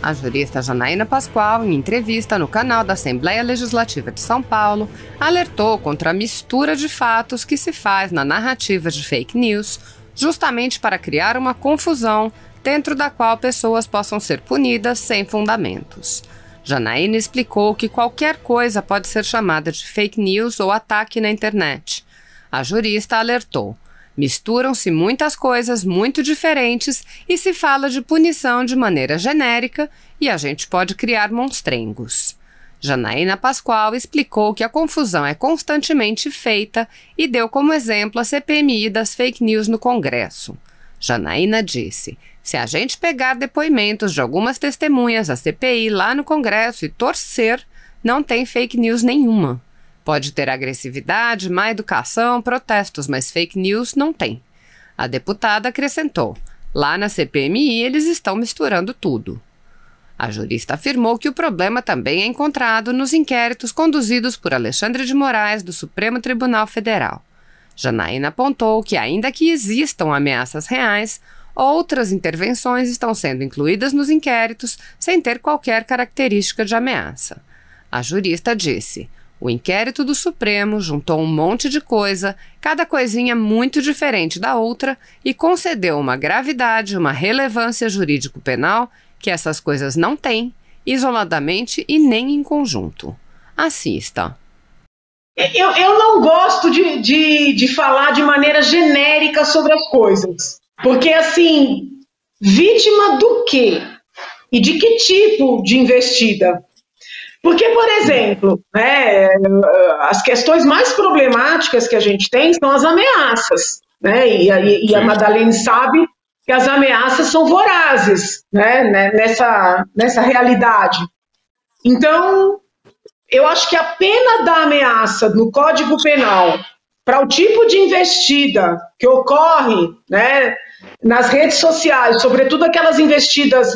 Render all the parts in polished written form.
A jurista Janaína Pascoal, em entrevista no canal da Assembleia Legislativa de São Paulo, alertou contra a mistura de fatos que se faz na narrativa de fake news, justamente para criar uma confusão dentro da qual pessoas possam ser punidas sem fundamentos. Janaína explicou que qualquer coisa pode ser chamada de fake news ou ataque na internet. A jurista alertou: misturam-se muitas coisas muito diferentes e se fala de punição de maneira genérica e a gente pode criar monstrengos. Janaína Pascoal explicou que a confusão é constantemente feita e deu como exemplo a CPMI das fake news no Congresso. Janaína disse: se a gente pegar depoimentos de algumas testemunhas da CPI lá no Congresso e torcer, não tem fake news nenhuma. Pode ter agressividade, má educação, protestos, mas fake news não tem. A deputada acrescentou: lá na CPMI eles estão misturando tudo. A jurista afirmou que o problema também é encontrado nos inquéritos conduzidos por Alexandre de Moraes, do Supremo Tribunal Federal. Janaína apontou que, ainda que existam ameaças reais, outras intervenções estão sendo incluídas nos inquéritos sem ter qualquer característica de ameaça. A jurista disse: o inquérito do Supremo juntou um monte de coisa, cada coisinha muito diferente da outra, e concedeu uma gravidade, uma relevância jurídico-penal que essas coisas não têm, isoladamente e nem em conjunto. Assista. Eu não gosto de falar de maneira genérica sobre as coisas. Porque, assim, vítima do quê? E de que tipo de investida? Porque, por exemplo, as questões mais problemáticas que a gente tem são as ameaças. E a Madalene sabe que as ameaças são vorazes, nessa realidade. Então, eu acho que a pena da ameaça no Código Penal para o tipo de investida que ocorre, nas redes sociais, sobretudo aquelas investidas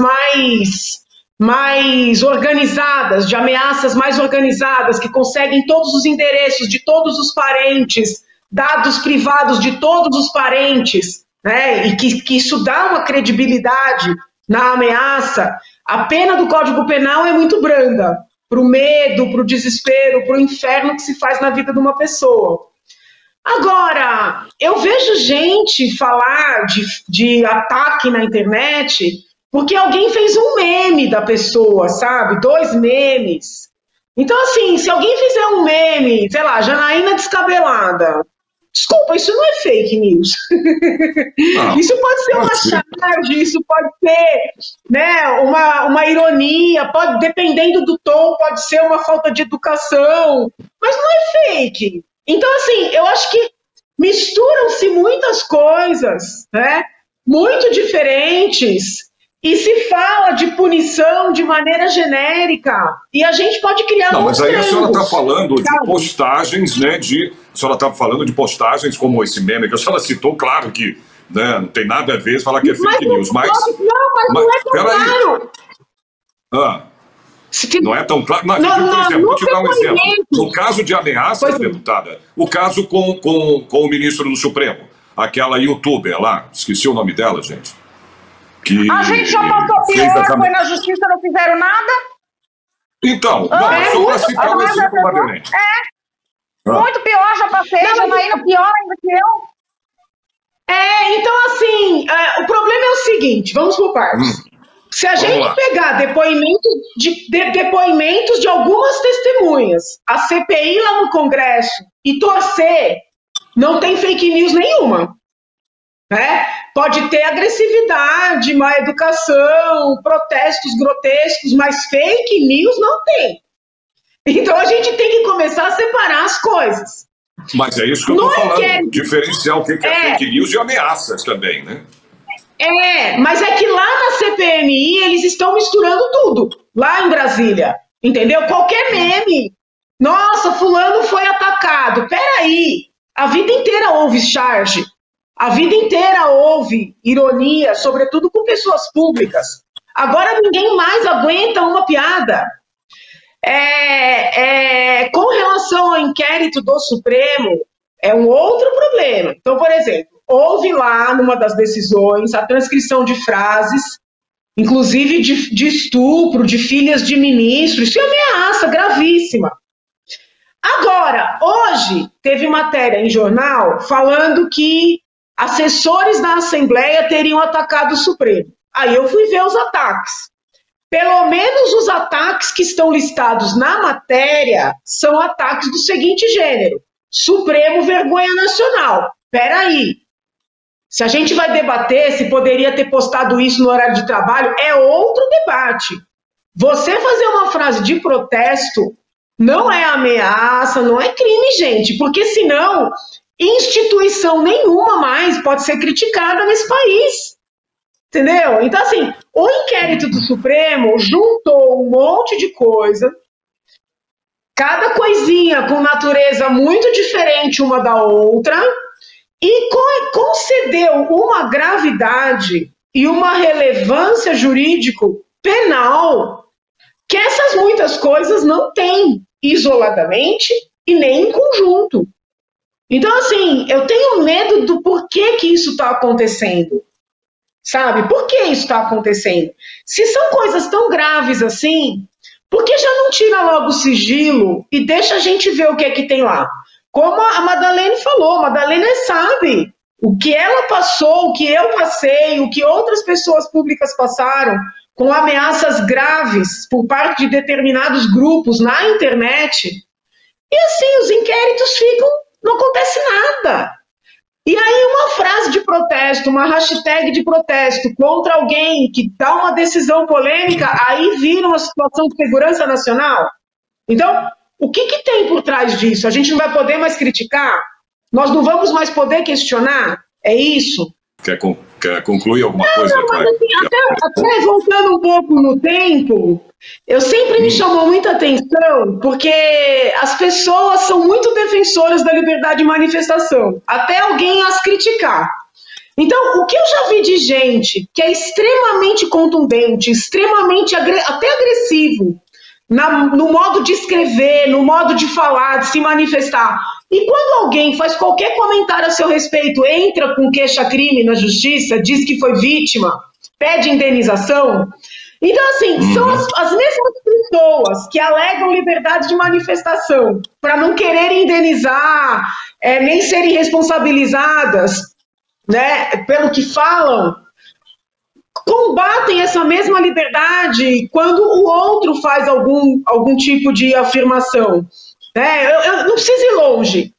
mais organizadas, de ameaças mais organizadas, que conseguem todos os endereços de todos os parentes, dados privados de todos os parentes, e que isso dá uma credibilidade na ameaça. A pena do Código Penal é muito branda, para o medo, para o desespero, para o inferno que se faz na vida de uma pessoa. Agora, eu vejo gente falar de ataque na internet porque alguém fez um meme da pessoa, sabe? 2 memes. Então, assim, se alguém fizer um meme, sei lá, Janaína descabelada, desculpa, isso não é fake news. Não, isso pode ser uma charge, isso pode ser uma ironia, pode, dependendo do tom, pode ser uma falta de educação, mas não é fake. Então, assim, eu acho que misturam-se muitas coisas, muito diferentes, e se fala de punição de maneira genérica, e a gente pode criar... Não, mas aí a senhora está falando de postagens, a senhora está falando de postagens como esse meme que a senhora citou, claro que não tem nada a ver falar que é fake news, mas não é tão claro. Não é tão claro. Por exemplo, vou te dar um exemplo. No caso de ameaças, deputada, o caso com o ministro do Supremo, aquela youtuber lá, esqueci o nome dela, gente. A gente já passou pior, foi na justiça, não fizeram nada. Então, só para citar o exemplo, Madalene. Muito pior, já passei, Janaína pior ainda que eu. Então assim, o problema é o seguinte, vamos por partes. Se a gente pegar depoimentos de algumas testemunhas, a CPI lá no Congresso, e torcer, não tem fake news nenhuma. Pode ter agressividade, má educação, protestos grotescos, mas fake news não tem. Então a gente tem que começar a separar as coisas. Mas é isso que eu estou falando, diferenciar o que é fake news e ameaças também, né? Mas é que lá na CPMI eles estão misturando tudo, lá em Brasília, entendeu? Qualquer meme, nossa, fulano foi atacado, peraí, a vida inteira houve charge, a vida inteira houve ironia, sobretudo com pessoas públicas, agora ninguém mais aguenta uma piada. Com relação ao inquérito do Supremo, é um outro problema. Então, por exemplo, houve lá, numa das decisões, a transcrição de frases inclusive de estupro, de filhas de ministros. Isso é ameaça gravíssima. Agora, hoje, teve matéria em jornal falando que assessores da Assembleia teriam atacado o Supremo. Aí eu fui ver os ataques. Pelo menos os ataques que estão listados na matéria são ataques do seguinte gênero: Supremo, vergonha nacional. Peraí. Se a gente vai debater se poderia ter postado isso no horário de trabalho, é outro debate. Você fazer uma frase de protesto não é ameaça, não é crime, gente, porque senão instituição nenhuma mais pode ser criticada nesse país. Entendeu? Então, assim, o inquérito do Supremo juntou um monte de coisa, cada coisinha com natureza muito diferente uma da outra, e concedeu uma gravidade e uma relevância jurídico-penal que essas muitas coisas não têm isoladamente e nem em conjunto. Então, assim, eu tenho medo do porquê que isso está acontecendo. Sabe? Por que isso está acontecendo? Se são coisas tão graves assim, por que já não tira logo o sigilo e deixa a gente ver o que é que tem lá? Como a Madalene falou, a Madalene sabe o que ela passou, o que eu passei, o que outras pessoas públicas passaram, com ameaças graves por parte de determinados grupos na internet. E assim, os inquéritos ficam, não acontece nada. E aí uma frase de protesto, uma hashtag de protesto contra alguém que dá uma decisão polêmica, aí vira uma situação de segurança nacional. Então, o que tem por trás disso? A gente não vai poder mais criticar? Nós não vamos mais poder questionar? É isso? Quer concluir alguma coisa? Não, mas assim, até voltando um pouco no tempo, eu sempre me chamou muita atenção, porque as pessoas são muito defensoras da liberdade de manifestação, até alguém as criticar. Então, o que eu já vi de gente que é extremamente contundente, extremamente até agressivo, no modo de escrever, no modo de falar, de se manifestar. E quando alguém faz qualquer comentário a seu respeito, entra com queixa-crime na justiça, diz que foi vítima, pede indenização. Então, assim, são as mesmas pessoas que alegam liberdade de manifestação para não querer indenizar, nem serem responsabilizadas, né, pelo que falam, combatem essa mesma liberdade quando o outro faz algum tipo de afirmação. Eu não preciso ir longe.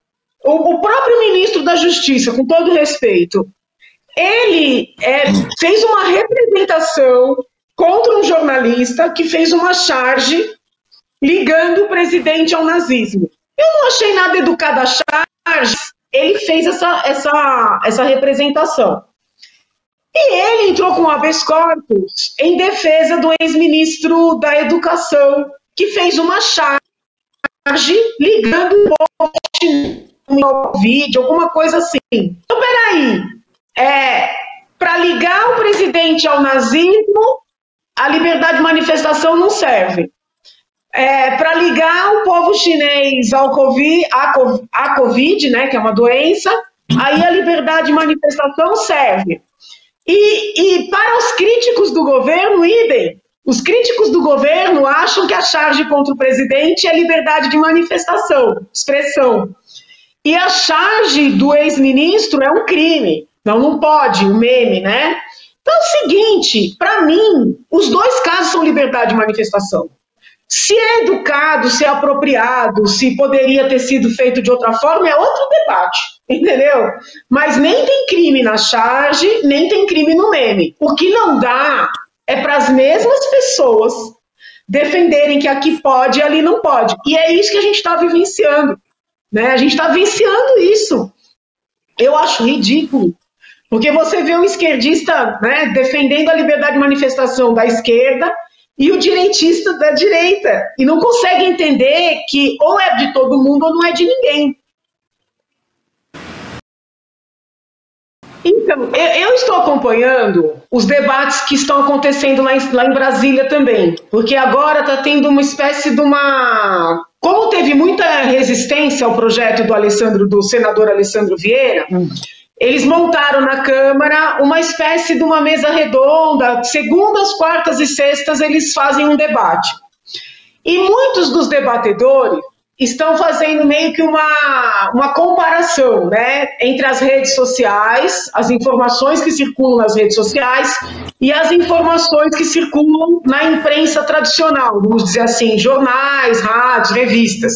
O próprio ministro da Justiça, com todo respeito, ele fez uma representação contra um jornalista que fez uma charge ligando o presidente ao nazismo. Eu não achei nada educada a charge, ele fez essa representação. E ele entrou com habeas corpus em defesa do ex-ministro da Educação, que fez uma charge ligando o povo ao vídeo, alguma coisa assim. Então, peraí, para ligar o presidente ao nazismo, a liberdade de manifestação não serve. Para ligar o povo chinês à Covid, né, que é uma doença, aí a liberdade de manifestação serve. E para os críticos do governo, idem. Os críticos do governo acham que a charge contra o presidente é liberdade de manifestação, expressão. E a charge do ex-ministro é um crime. Não pode, o meme, né? Então é o seguinte, para mim, os dois casos são liberdade de manifestação. Se é educado, se é apropriado, se poderia ter sido feito de outra forma, é outro debate, entendeu? Mas nem tem crime na charge, nem tem crime no meme. O que não dá é para as mesmas pessoas defenderem que aqui pode e ali não pode. E é isso que a gente está vivenciando, né? A gente está vivenciando isso. Eu acho ridículo. Porque você vê um esquerdista, né, defendendo a liberdade de manifestação da esquerda e o direitista da direita. E não consegue entender que ou é de todo mundo ou não é de ninguém. Então, eu estou acompanhando os debates que estão acontecendo lá em Brasília também. Porque agora está tendo uma espécie de uma... Como teve muita resistência ao projeto do senador Alessandro Vieira... eles montaram na Câmara uma espécie de uma mesa redonda, segundas, quartas e sextas eles fazem um debate. E muitos dos debatedores estão fazendo meio que uma comparação, né, entre as redes sociais, as informações que circulam nas redes sociais e as informações que circulam na imprensa tradicional, vamos dizer assim, jornais, rádios, revistas.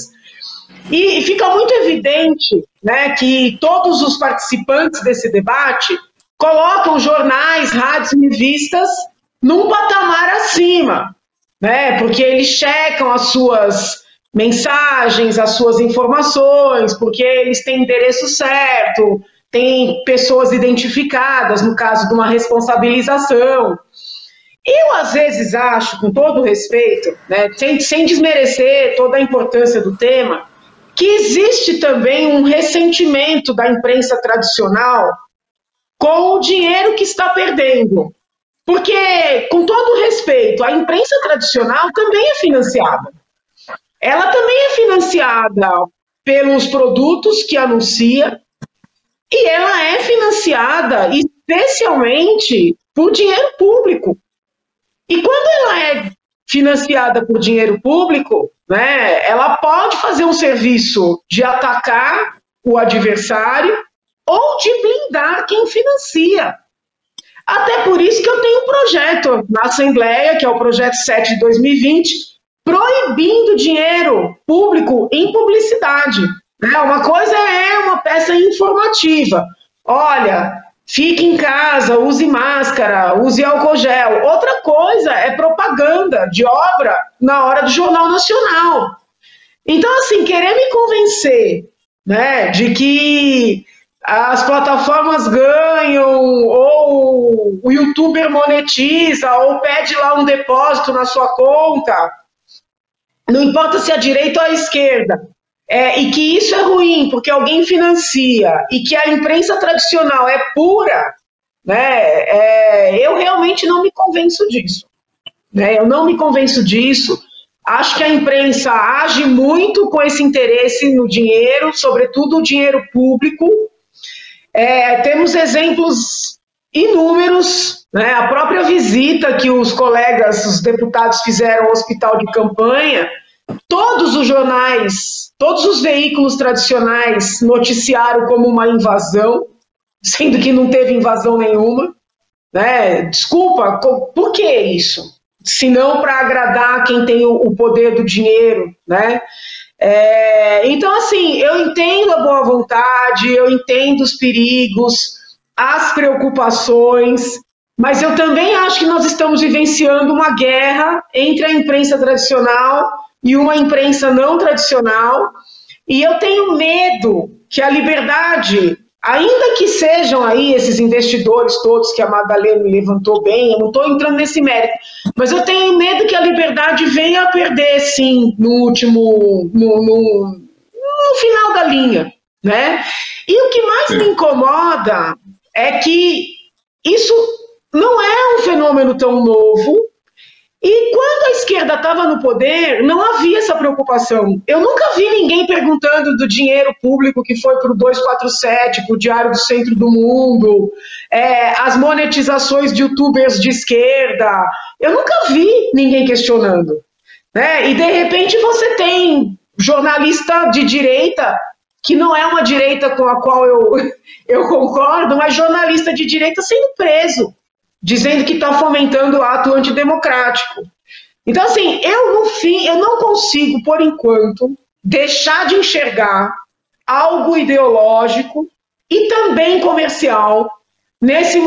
E fica muito evidente, né, que todos os participantes desse debate colocam jornais, rádios e revistas num patamar acima, né, porque eles checam as suas mensagens, as suas informações, porque eles têm endereço certo, tem pessoas identificadas, no caso de uma responsabilização. Eu, às vezes, acho, com todo respeito, né, sem desmerecer toda a importância do tema, que existe também um ressentimento da imprensa tradicional com o dinheiro que está perdendo. Porque, com todo respeito, a imprensa tradicional também é financiada. Ela também é financiada pelos produtos que anuncia e ela é financiada especialmente por dinheiro público. E quando ela é financiada por dinheiro público, né, ela pode fazer um serviço de atacar o adversário ou de blindar quem financia. Até por isso que eu tenho um projeto na Assembleia, que é o projeto 7 de 2020, proibindo dinheiro público em publicidade. Uma coisa é uma peça informativa. Olha, fique em casa, use máscara, use álcool gel. Outra coisa é propaganda de obra na hora do Jornal Nacional. Então, assim, querer me convencer, né, de que as plataformas ganham, ou o youtuber monetiza, ou pede lá um depósito na sua conta, não importa se é a direita ou a esquerda, e que isso é ruim porque alguém financia e que a imprensa tradicional é pura, né, eu realmente não me convenço disso. Né, eu não me convenço disso. Acho que a imprensa age muito com esse interesse no dinheiro, sobretudo o dinheiro público. Temos exemplos inúmeros, né, a própria visita que os colegas, os deputados fizeram ao hospital de campanha, todos os jornais, todos os veículos tradicionais noticiaram como uma invasão, sendo que não teve invasão nenhuma. Né? Desculpa, por que isso? Se não para agradar quem tem o poder do dinheiro, né? Então, assim, eu entendo a boa vontade, eu entendo os perigos, as preocupações, mas eu também acho que nós estamos vivenciando uma guerra entre a imprensa tradicional e uma imprensa não tradicional, e eu tenho medo que a liberdade, ainda que sejam aí esses investidores todos que a Madalena levantou bem, eu não estou entrando nesse mérito, mas eu tenho medo que a liberdade venha a perder, sim, no final da linha, né? E o que mais me incomoda é que isso não é um fenômeno tão novo, e quando a esquerda estava no poder, não havia essa preocupação. Eu nunca vi ninguém perguntando do dinheiro público que foi para o 247, para o Diário do Centro do Mundo, as monetizações de youtubers de esquerda. Eu nunca vi ninguém questionando. Né? E, de repente, você tem jornalista de direita, que não é uma direita com a qual eu concordo, mas jornalista de direita sendo preso, dizendo que está fomentando o ato antidemocrático. Então, assim, eu não consigo, por enquanto, deixar de enxergar algo ideológico e também comercial nesse